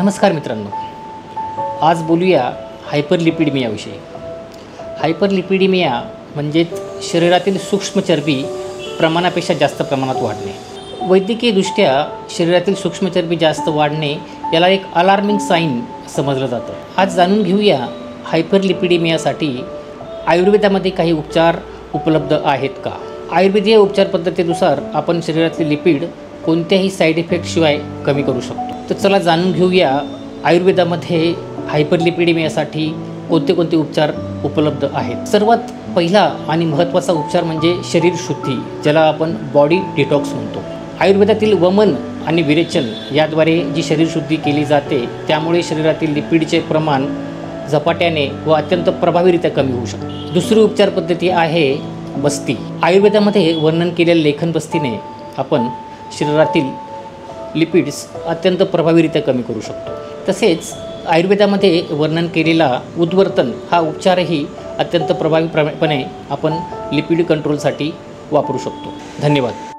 नमस्कार मित्रांनो, आज बोलूया हायपरलिपिडेमियाविषयी। हायपरलिपिडेमिया म्हणजेच शरीरातील सूक्ष्म चरबी प्रमाणापेक्षा जास्त प्रमाणात वाढणे। वैद्यकीयदृष्ट्या शरीरातील सूक्ष्म चरबी जास्त वाढणे याला एक अलार्मिंग साईन समजलं जातं। आज जाणून घेऊया हायपरलिपिडेमियासाठी आयुर्वेदामध्ये काही उपचार उपलब्ध आहेत का। आयुर्वेदीय उपचार पद्धतीनुसार आपण शरीरातले लिपिड कोणत्याही साईड इफेक्टशिवाय कमी करू शकतो। तर चला जाणून घेऊया आयुर्वेदामध्ये हायपरलिपिडेमियासाठी कोणते उपचार उपलब्ध आहेत। सर्वात पहिला आणि महत्त्वाचा उपचार म्हणजे शरीर शुद्धी, ज्याला आपण बॉडी डिटॉक्स म्हणतो। आयुर्वेदातील वमन आणि विरेचन याद्वारे जी शरीर शुद्धी केली जाते, त्यामुळे शरीरातील लिपिडचे प्रमाण झपाट्याने व अत्यंत प्रभावीरित्या कमी होऊ शकते। दुसरी उपचार पद्धती आहे बस्ती। आयुर्वेदामध्ये वर्णन केलेल्या लेखन बस्तीने आपण शरीरातील लिपिड्स अत्यंत प्रभावीरित्या कमी करू शकतो। तसेच आयुर्वेदामध्ये वर्णन केलेला उद्वर्तन हा उपचारही अत्यंत प्रभावीपणे आपण लिपिड कंट्रोलसाठी वापरू शकतो। धन्यवाद।